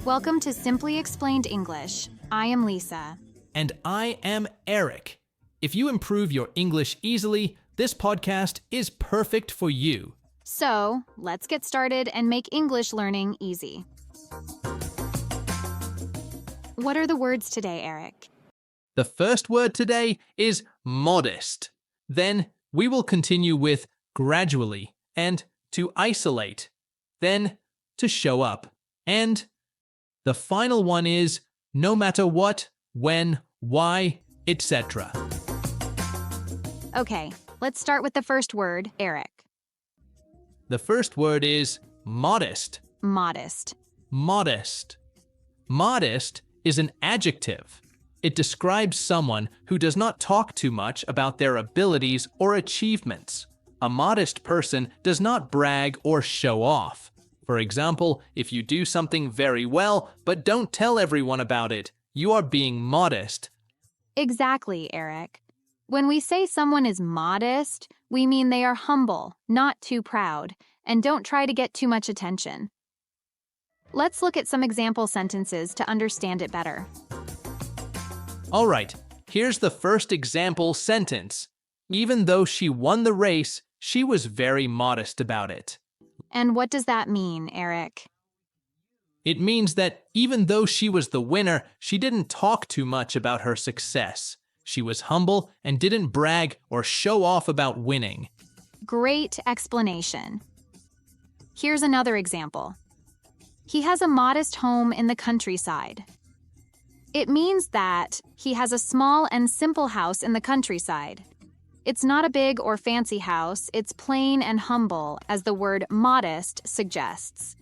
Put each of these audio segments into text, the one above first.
Welcome to Simply Explained English. I am Lisa. And I am Eric. If you improve your English easily, this podcast is perfect for you. So, let's get started and make English learning easy. What are the words today, Eric? The first word today is modest. Then we will continue with gradually and to isolate. Then to show up. And the final one is no matter what, when, why, etc. Okay, let's start with the first word, Eric. The first word is modest. Modest. Modest. Modest is an adjective. It describes someone who does not talk too much about their abilities or achievements. A modest person does not brag or show off. For example, if you do something very well but don't tell everyone about it, you are being modest. Exactly, Eric. When we say someone is modest, we mean they are humble, not too proud, and don't try to get too much attention. Let's look at some example sentences to understand it better. All right, here's the first example sentence. Even though she won the race, she was very modest about it. And what does that mean, Eric? It means that even though she was the winner, she didn't talk too much about her success. She was humble and didn't brag or show off about winning. Great explanation. Here's another example. He has a modest home in the countryside. It means that he has a small and simple house in the countryside. It's not a big or fancy house, it's plain and humble, as the word modest suggests.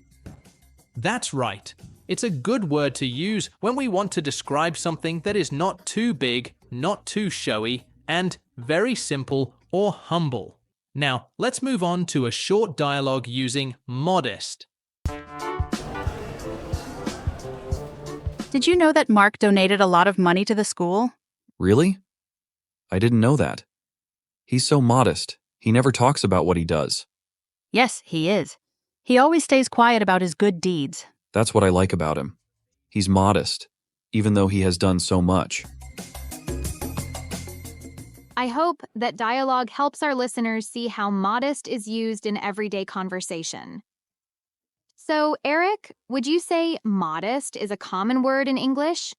That's right. It's a good word to use when we want to describe something that is not too big, not too showy, and very simple or humble. Now, let's move on to a short dialogue using modest. Did you know that Mark donated a lot of money to the school? Really? I didn't know that. He's so modest. He never talks about what he does. Yes, he is. He always stays quiet about his good deeds. That's what I like about him. He's modest, even though he has done so much. I hope that dialogue helps our listeners see how modest is used in everyday conversation. So, Eric, would you say modest is a common word in English?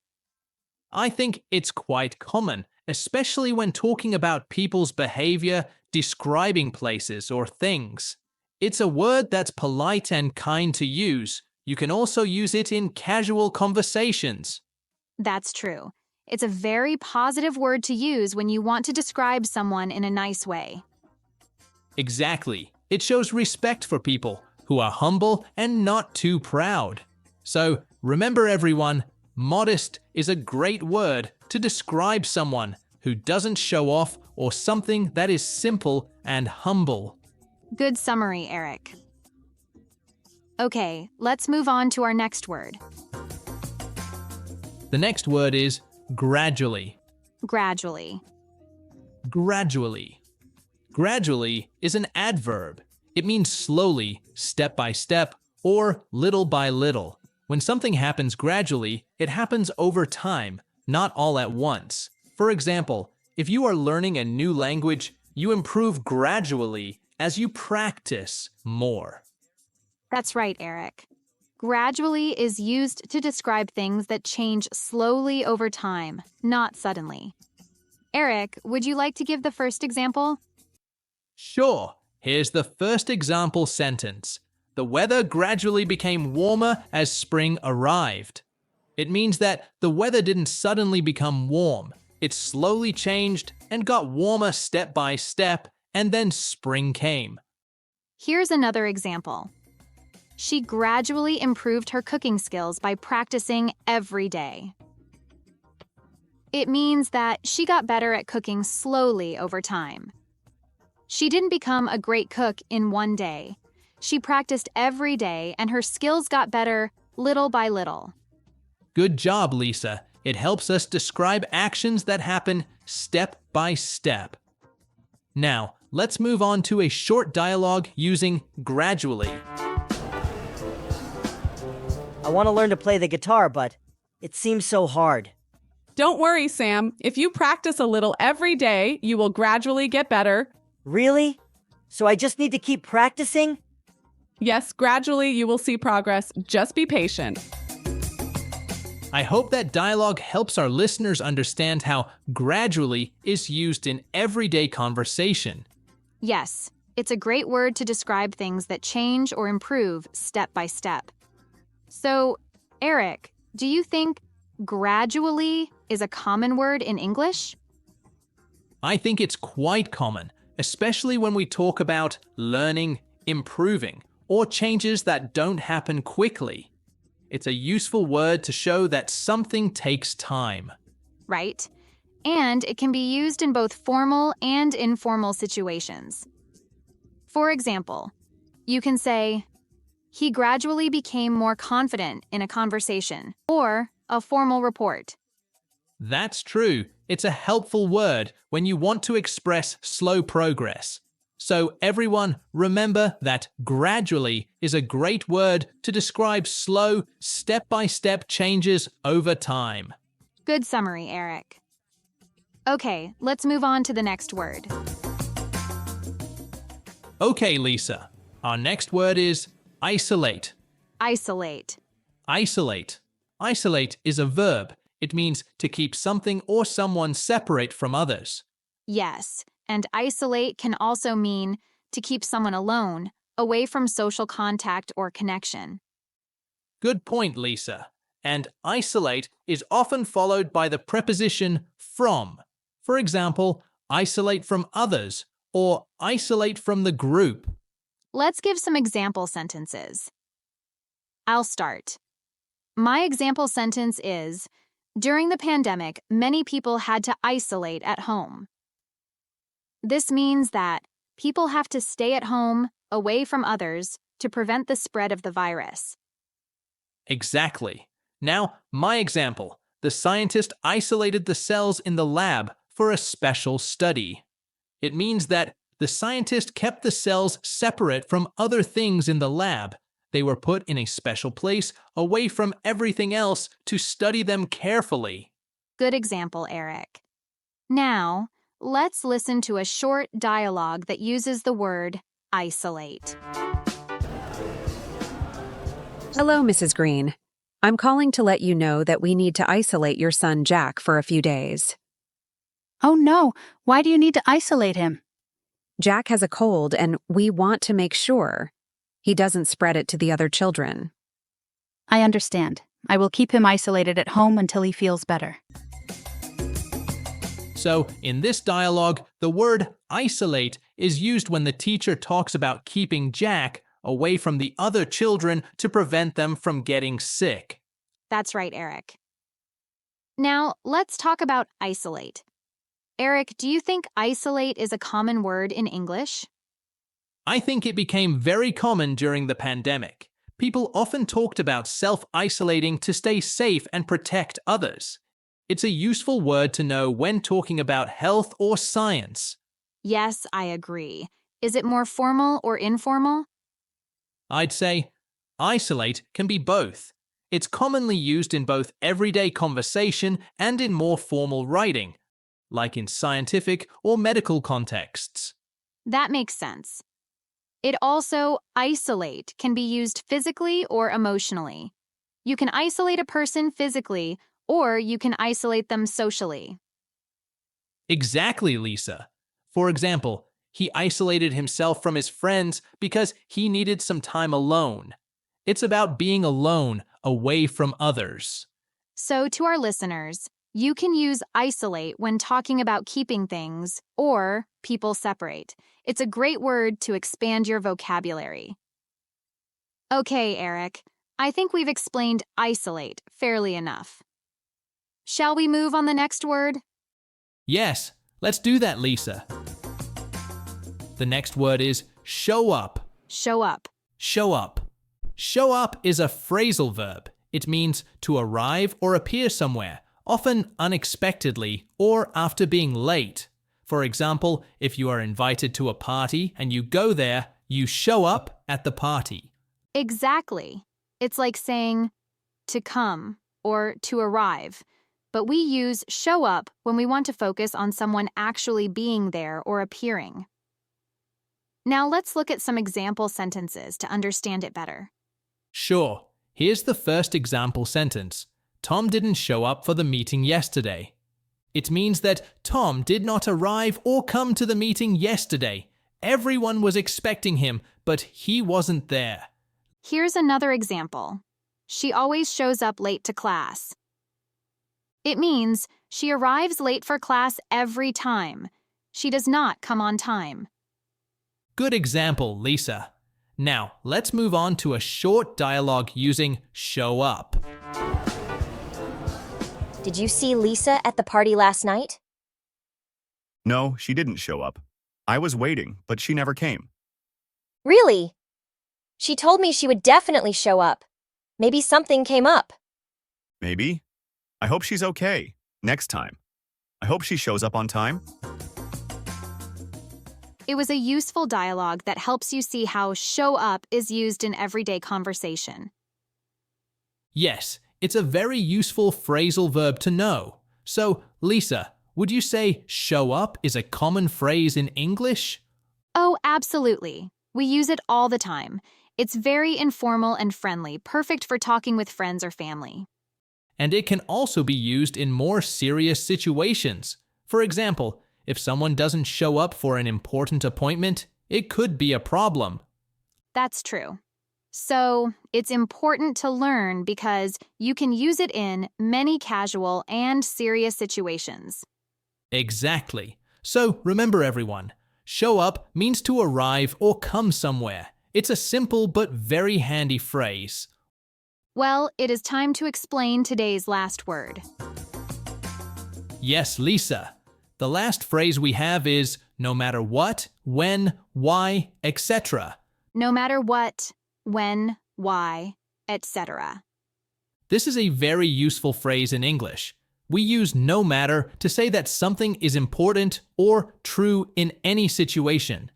I think it's quite common, especially when talking about people's behavior, describing places or things. It's a word that's polite and kind to use. You can also use it in casual conversations. That's true. It's a very positive word to use when you want to describe someone in a nice way. Exactly. It shows respect for people who are humble and not too proud. So, remember everyone, modest is a great word to describe someone who doesn't show off or something that is simple and humble. Good summary, Eric. Okay, let's move on to our next word. The next word is gradually. Gradually. Gradually. Gradually is an adverb. It means slowly, step by step, or little by little. When something happens gradually, it happens over time, not all at once. For example, if you are learning a new language, you improve gradually as you practice more. That's right, Eric. Gradually is used to describe things that change slowly over time, not suddenly. Eric, would you like to give the first example? Sure. Here's the first example sentence. The weather gradually became warmer as spring arrived. It means that the weather didn't suddenly become warm. It slowly changed and got warmer step by step, and then spring came. Here's another example. She gradually improved her cooking skills by practicing every day. It means that she got better at cooking slowly over time. She didn't become a great cook in one day. She practiced every day and her skills got better little by little. Good job, Lisa. It helps us describe actions that happen step by step. Now, let's move on to a short dialogue using gradually. A want to learn to play the guitar, but it seems so hard. Don't worry, Sam. If you practice a little every day, you will gradually get better. Really? So I just need to keep practicing? Yes, gradually you will see progress. Just be patient. I hope that dialogue helps our listeners understand how gradually is used in everyday conversation. Yes, it's a great word to describe things that change or improve step by step. So, Eric, do you think gradually is a common word in English? I think it's quite common, especially when we talk about learning, improving, or changes that don't happen quickly. It's a useful word to show that something takes time. Right. And it can be used in both formal and informal situations. For example, you can say, he gradually became more confident in a conversation, or a formal report. That's true. It's a helpful word when you want to express slow progress. So everyone, remember that gradually is a great word to describe slow, step-by-step changes over time. Good summary, Eric. Okay, let's move on to the next word. Okay, Lisa. Our next word is isolate. Isolate. Isolate. Isolate is a verb. It means to keep something or someone separate from others. Yes, and isolate can also mean to keep someone alone, away from social contact or connection. Good point, Lisa. And isolate is often followed by the preposition from. For example, isolate from others or isolate from the group. Let's give some example sentences. I'll start. My example sentence is, during the pandemic, many people had to isolate at home. This means that people have to stay at home, away from others, to prevent the spread of the virus. Exactly. Now, my example. The scientist isolated the cells in the lab for a special study. It means that the scientist kept the cells separate from other things in the lab. They were put in a special place, away from everything else, to study them carefully. Good example, Eric. Now, let's listen to a short dialogue that uses the word isolate. Hello, Mrs. Green. I'm calling to let you know that we need to isolate your son Jack for a few days. Oh no, why do you need to isolate him? Jack has a cold and we want to make sure he doesn't spread it to the other children. I understand. I will keep him isolated at home until he feels better. So, in this dialogue, the word isolate is used when the teacher talks about keeping Jack away from the other children to prevent them from getting sick. That's right, Eric. Now, let's talk about isolate. Eric, do you think isolate is a common word in English? I think it became very common during the pandemic. People often talked about self-isolating to stay safe and protect others. It's a useful word to know when talking about health or science. Yes, I agree. Is it more formal or informal? I'd say isolate can be both. It's commonly used in both everyday conversation and in more formal writing, like in scientific or medical contexts. That makes sense. It also, isolate, can be used physically or emotionally. You can isolate a person physically, or you can isolate them socially. Exactly, Lisa. For example, he isolated himself from his friends because he needed some time alone. It's about being alone, away from others. So, to our listeners, you can use isolate when talking about keeping things or people separate. It's a great word to expand your vocabulary. Okay, Eric, I think we've explained isolate fairly enough. Shall we move on the next word? Yes, let's do that, Lisa. The next word is show up. Show up. Show up. Show up is a phrasal verb. It means to arrive or appear somewhere, often unexpectedly or after being late. For example, if you are invited to a party and you go there, you show up at the party. Exactly. It's like saying, to come or to arrive, but we use show up when we want to focus on someone actually being there or appearing. Now let's look at some example sentences to understand it better. Sure, here's the first example sentence. Tom didn't show up for the meeting yesterday. It means that Tom did not arrive or come to the meeting yesterday. Everyone was expecting him, but he wasn't there. Here's another example. She always shows up late to class. It means she arrives late for class every time. She does not come on time. Good example, Lisa. Now, let's move on to a short dialogue using show up. Did you see Lisa at the party last night? No, she didn't show up. I was waiting, but she never came. Really? She told me she would definitely show up. Maybe something came up. Maybe. I hope she's okay. Next time. I hope she shows up on time. It was a useful dialogue that helps you see how show up is used in everyday conversation. Yes, it's a very useful phrasal verb to know. So, Lisa, would you say show up is a common phrase in English? Oh, absolutely. We use it all the time. It's very informal and friendly, perfect for talking with friends or family. And it can also be used in more serious situations. For example, if someone doesn't show up for an important appointment, it could be a problem. That's true. So, it's important to learn because you can use it in many casual and serious situations. Exactly. So, remember everyone, show up means to arrive or come somewhere. It's a simple but very handy phrase. Well, it is time to explain today's last word. Yes, Lisa. The last phrase we have is no matter what, when, why, etc. No matter what, when, why, etc. This is a very useful phrase in English. We use no matter to say that something is important or true in any situation.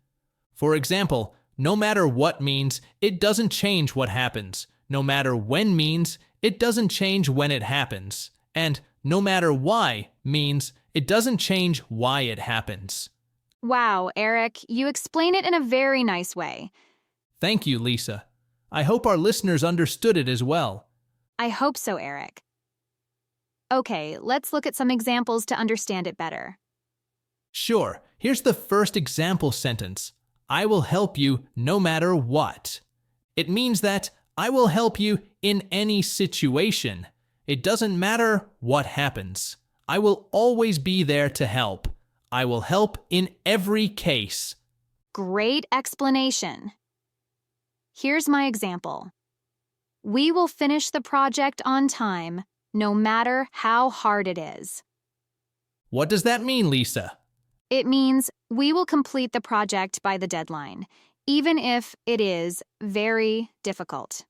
For example, no matter what means it doesn't change what happens. No matter when means it doesn't change when it happens. And no matter why means it doesn't change why it happens. Wow, Eric, you explain it in a very nice way. Thank you, Lisa. I hope our listeners understood it as well. I hope so, Eric. Okay, let's look at some examples to understand it better. Sure, here's the first example sentence. I will help you no matter what. It means that I will help you in any situation. It doesn't matter what happens. I will always be there to help. I will help in every case. Great explanation. Here's my example. We will finish the project on time, no matter how hard it is. What does that mean, Lisa? It means we will complete the project by the deadline, even if it is very difficult.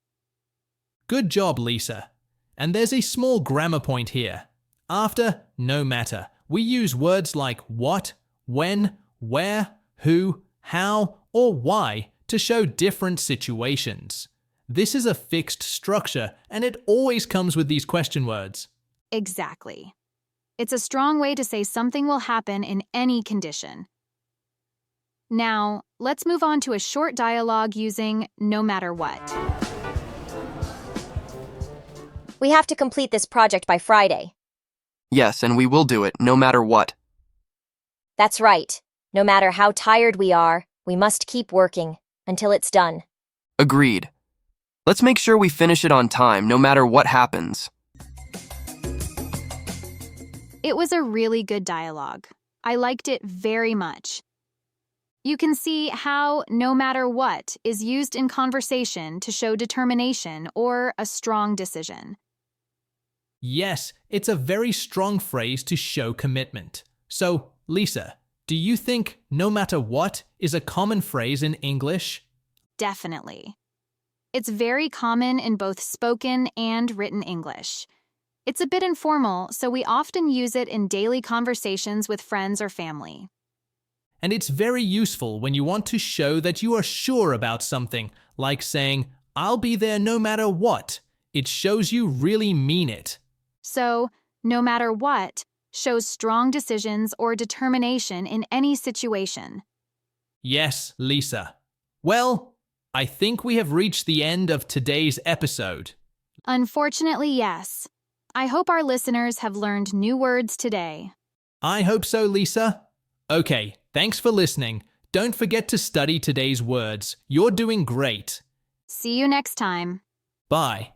Good job, Lisa. And there's a small grammar point here. After no matter, we use words like what, when, where, who, how, or why to show different situations. This is a fixed structure, and it always comes with these question words. Exactly. It's a strong way to say something will happen in any condition. Now, let's move on to a short dialogue using no matter what. We have to complete this project by Friday. Yes, and we will do it, no matter what. That's right. No matter how tired we are, we must keep working until it's done. Agreed. Let's make sure we finish it on time, no matter what happens. It was a really good dialogue. I liked it very much. You can see how no matter what is used in conversation to show determination or a strong decision. Yes, it's a very strong phrase to show commitment. So, Lisa, do you think no matter what is a common phrase in English? Definitely. It's very common in both spoken and written English. It's a bit informal, so we often use it in daily conversations with friends or family. And it's very useful when you want to show that you are sure about something, like saying, I'll be there no matter what. It shows you really mean it. So, no matter what, shows strong decisions or determination in any situation. Yes, Lisa. Well, I think we have reached the end of today's episode. Unfortunately, yes. I hope our listeners have learned new words today. I hope so, Lisa. Okay, thanks for listening. Don't forget to study today's words. You're doing great. See you next time. Bye.